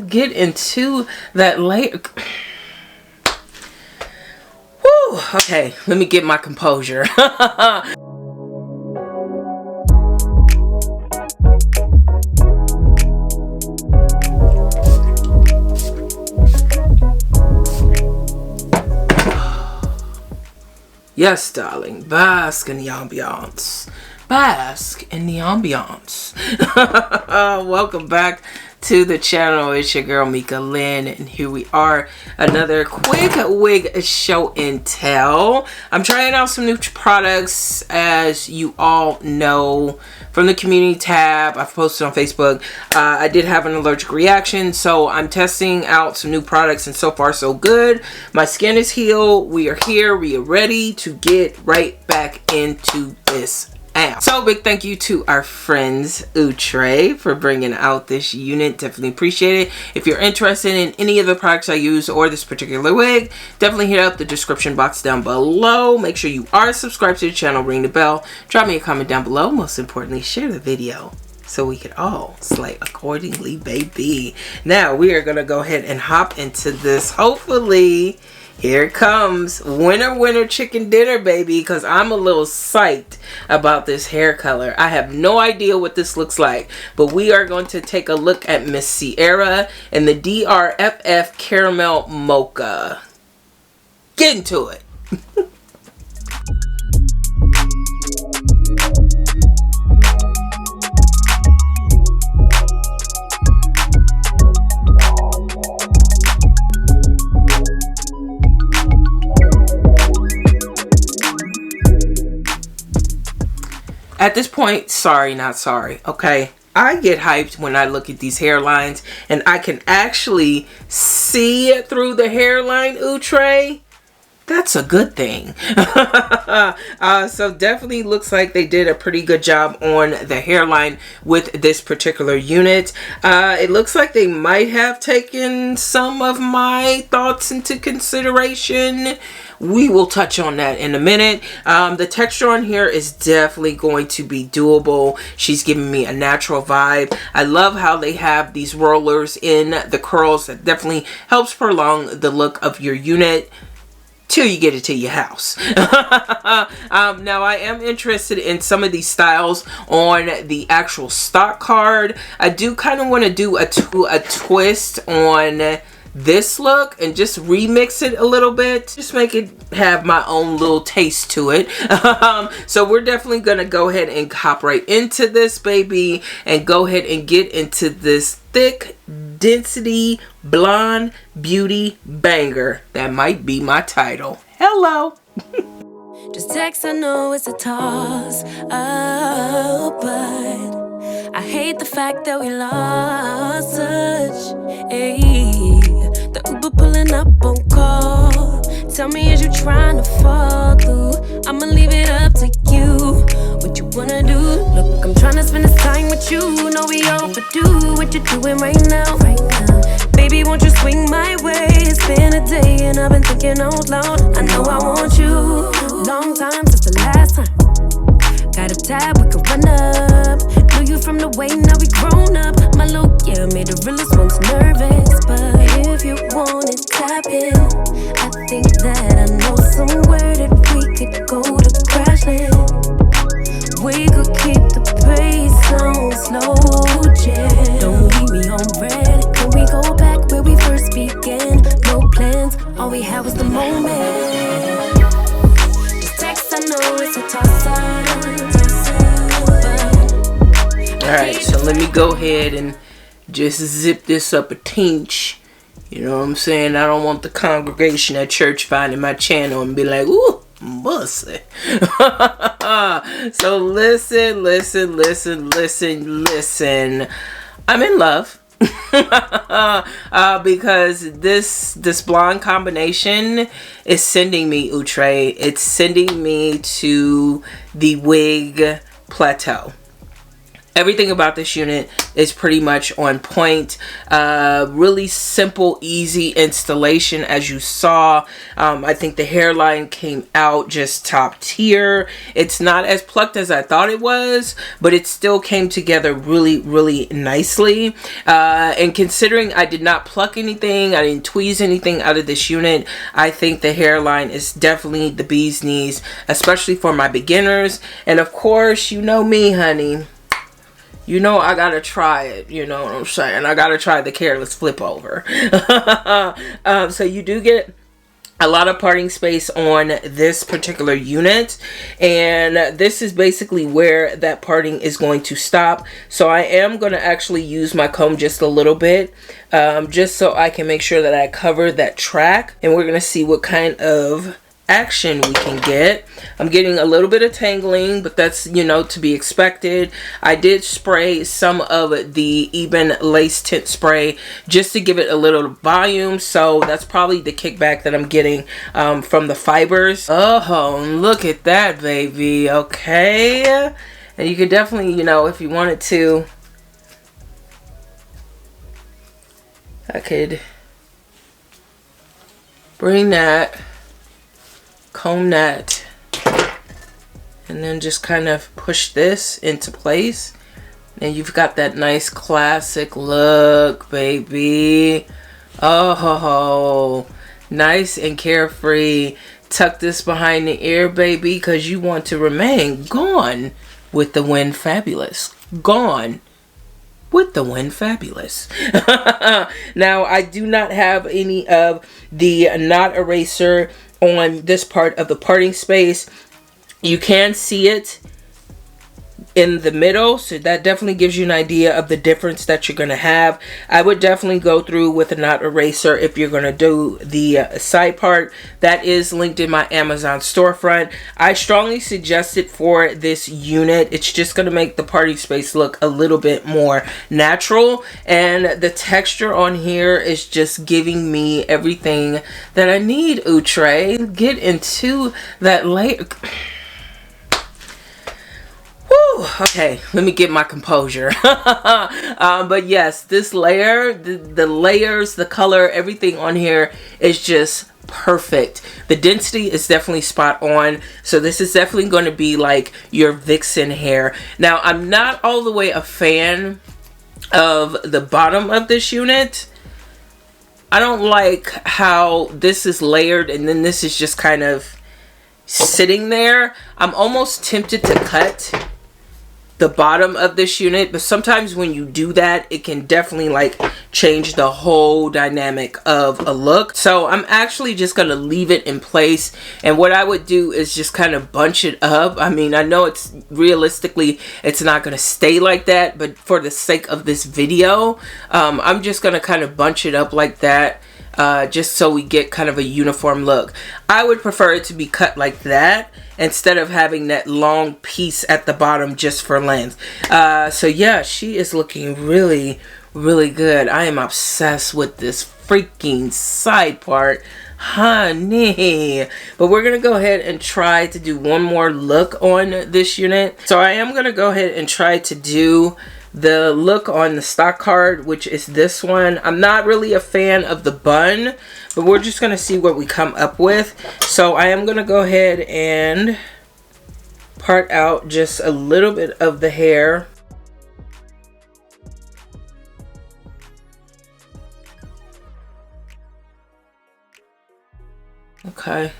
Get into that later. Woo! Okay, let me get my composure. Yes, darling, bask in the ambiance. Bask in the ambiance. Welcome back to the channel. It's your girl Meekah Lynne, and here we are, another quick wig show and tell. I'm trying out some new products, as you all know from the community tab. I've posted on Facebook. I did have an allergic reaction, so I'm testing out some new products, and so far so good. My skin is healed. We are here. We are ready to get right back into this. So big thank you to our friends Outre for bringing out this unit. Definitely appreciate it. If you're interested in any of the products I use or this particular wig, definitely hit up the description box down below. Make sure you are subscribed to the channel, ring the bell, drop me a comment down below. Most importantly, share the video so we could all slay accordingly, baby. Now we are gonna go ahead and hop into this. Hopefully, here it comes. Winner chicken dinner, baby, because I'm a little psyched about this hair color. I have no idea what this looks like, but we are going to take a look at Miss Sierra and the DRFF Caramel Mocha. Get into it. At this point, sorry, not sorry, okay? I get hyped when I look at these hairlines and I can actually see it through the hairline, Outre. That's a good thing. So definitely looks like they did a pretty good job on the hairline with this particular unit. It looks like they might have taken some of my thoughts into consideration. We will touch on that in a minute. The texture on here is definitely going to be doable. She's giving me a natural vibe. I love how they have these rollers in the curls. That definitely helps prolong the look of your unit till you get it to your house. Now I am interested in some of these styles on the actual stock card. I do kind of want to do a twist on this look and just remix it a little bit, just make it have my own little taste to it. So we're definitely gonna go ahead and hop right into this, baby, and go ahead and get into this thick density blonde beauty banger. That might be my title. Hello. Just text, I know it's a toss up, but I hate the fact that we lost touch. Ayy, the Uber pulling up on call. Tell me, is you trying to fall through? I'ma leave it up to you. What you wanna do? Look, I'm trying to spend this time with you. Know we overdue. What you doing right now? Baby, won't you swing my way? It's been a day and I've been thinking out loud. I know I want you. Long time since the last time. Got a tab, we could run up. Knew you from the way, now we grown up. My look, yeah, made the realest ones nervous. But if you want it, tap in. I think that I know somewhere that we could go to crash land. We could keep the pace on slow jam. Don't leave me on red. Can we go back where we first began? No plans, all we had was the moment. This text, I know it's a toss-up. Alright, so let me go ahead and just zip this up a tinch. You know what I'm saying? I don't want the congregation at church finding my channel and be like, ooh, bussy. So listen. I'm in love. Because this blonde combination is sending me Outre. It's sending me to the wig plateau. Everything about this unit is pretty much on point. Really simple, easy installation, as you saw. I think the hairline came out just top tier. It's not as plucked as I thought it was, but it still came together really, really nicely. And considering I did not pluck anything, I didn't tweeze anything out of this unit, I think the hairline is definitely the bee's knees, especially for my beginners. And of course, you know me, honey. You know I gotta try it, you know what I'm saying? I gotta try the Careless Flip Over. So you do get a lot of parting space on this particular unit, and this is basically where that parting is going to stop. So I am going to actually use my comb just a little bit, just so I can make sure that I cover that track, and we're going to see what kind of action we can get. I'm getting a little bit of tangling, but that's, you know, to be expected. I did spray some of the Eben lace tint spray just to give it a little volume, so that's probably the kickback that I'm getting from the fibers. Oh, look at that, baby. Okay, and you could definitely, you know, if you wanted to, I could bring that, comb that, and then just kind of push this into place, and you've got that nice classic look, baby. Oh, nice and carefree. Tuck this behind the ear, baby, because you want to remain gone with the wind fabulous. Gone with the wind fabulous. Now, I do not have any of the knot eraser on this part of the parting space. You can see it in the middle, so that definitely gives you an idea of the difference that you're going to have. I would definitely go through with a knot eraser if you're going to do the side part. That is linked in my Amazon storefront. I strongly suggest it for this unit. It's just going to make the party space look a little bit more natural, and the texture on here is just giving me everything that I need. Outre, get into that layer. Okay, let me get my composure. But yes, this layer, the layers, the color, everything on here is just perfect. The density is definitely spot on. So this is definitely going to be like your vixen hair. Now, I'm not all the way a fan of the bottom of this unit. I don't like how this is layered and then this is just kind of sitting there. I'm almost tempted to cut the bottom of this unit, but sometimes when you do that, it can definitely like change the whole dynamic of a look. So I'm actually just gonna leave it in place, and what I would do is just kind of bunch it up. I mean, I know it's realistically it's not gonna stay like that, but for the sake of this video, I'm just gonna kind of bunch it up like that, just so we get kind of a uniform look. I would prefer it to be cut like that instead of having that long piece at the bottom just for length. So yeah, she is looking really, really good. I am obsessed with this freaking side part, honey. But we're gonna go ahead and try to do one more look on this unit. So I am gonna go ahead and try to do the look on the stock card, which is this one. I'm not really a fan of the bun, but we're just gonna see what we come up with. So I am gonna go ahead and part out just a little bit of the hair. Okay,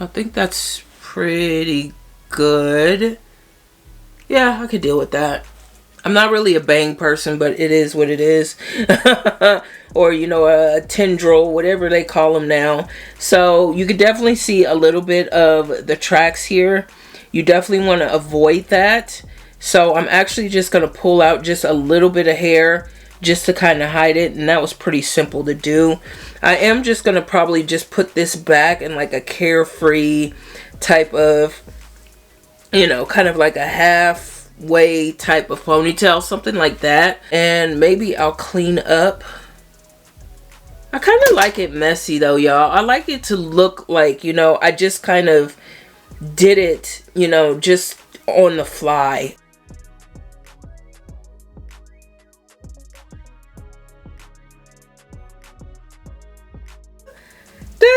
I think that's pretty good. Yeah, I could deal with that. I'm not really a bang person, but it is what it is. Or, you know, a tendril, whatever they call them now. So you could definitely see a little bit of the tracks here. You definitely want to avoid that. So I'm actually just going to pull out just a little bit of hair just to kind of hide it. And that was pretty simple to do. I am just going to probably just put this back in like a carefree type of, you know, kind of like a halfway type of ponytail, something like that. And maybe I'll clean up. I kind of like it messy though, y'all. I like it to look like, you know, I just kind of did it, you know, just on the fly.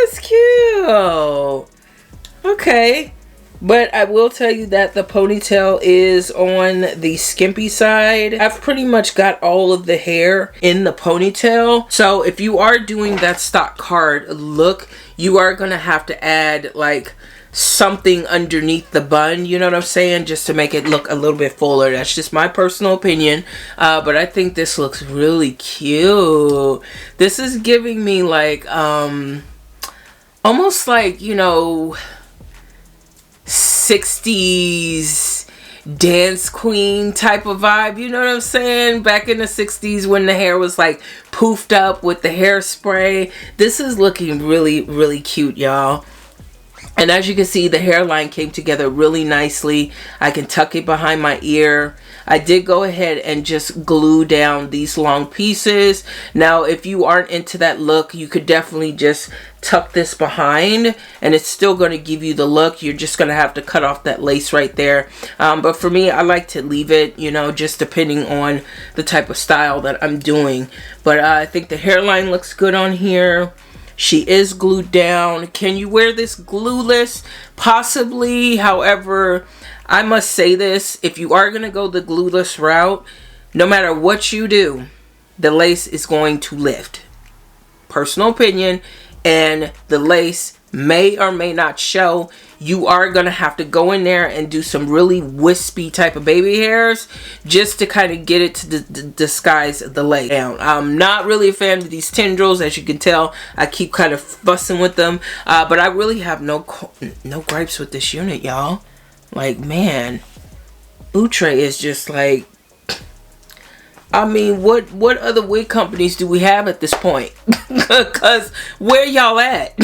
that's cute. Okay. But I will tell you that the ponytail is on the skimpy side. I've pretty much got all of the hair in the ponytail. So if you are doing that stock card look, you are going to have to add like something underneath the bun, you know what I'm saying, just to make it look a little bit fuller. That's just my personal opinion, but I think this looks really cute. This is giving me like almost like, you know, 60s dance queen type of vibe, you know what I'm saying, back in the 60s when the hair was like poofed up with the hairspray. This is looking really, really cute, y'all. And as you can see, the hairline came together really nicely. I can tuck it behind my ear. I did go ahead and just glue down these long pieces. Now, if you aren't into that look, you could definitely just tuck this behind and it's still going to give you the look. You're just going to have to cut off that lace right there. But for me, I like to leave it, you know, just depending on the type of style that I'm doing. But I think the hairline looks good on here. She is glued down. Can you wear this glueless? Possibly. However, I must say this. If you are going to go the glueless route, no matter what you do, the lace is going to lift. Personal opinion. And the lace may or may not show. You are going to have to go in there and do some really wispy type of baby hairs just to kind of get it to disguise the lace down. I'm not really a fan of these tendrils, as you can tell. I keep kind of fussing with them, but I really have no gripes with this unit, y'all. Like, man, Outre is just like, I mean, what other wig companies do we have at this point? Because where y'all at?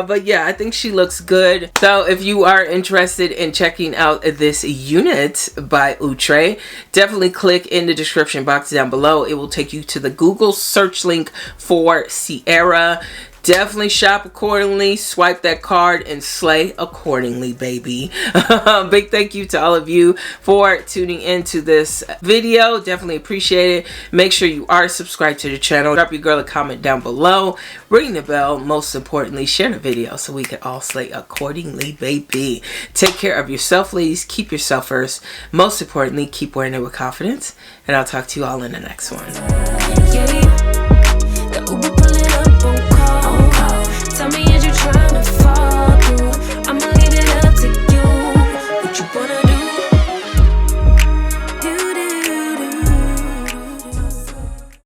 But yeah, I think she looks good. So if you are interested in checking out this unit by Outre, definitely click in the description box down below. It will take you to the Google search link for Sierra. Definitely shop accordingly, swipe that card, and slay accordingly, baby. Big thank you to all of you for tuning into this video. Definitely appreciate it. Make sure you are subscribed to the channel. Drop your girl a comment down below. Ring the bell. Most importantly, share the video so we can all slay accordingly, baby. Take care of yourself, ladies. Keep yourself first. Most importantly, keep wearing it with confidence. And I'll talk to you all in the next one.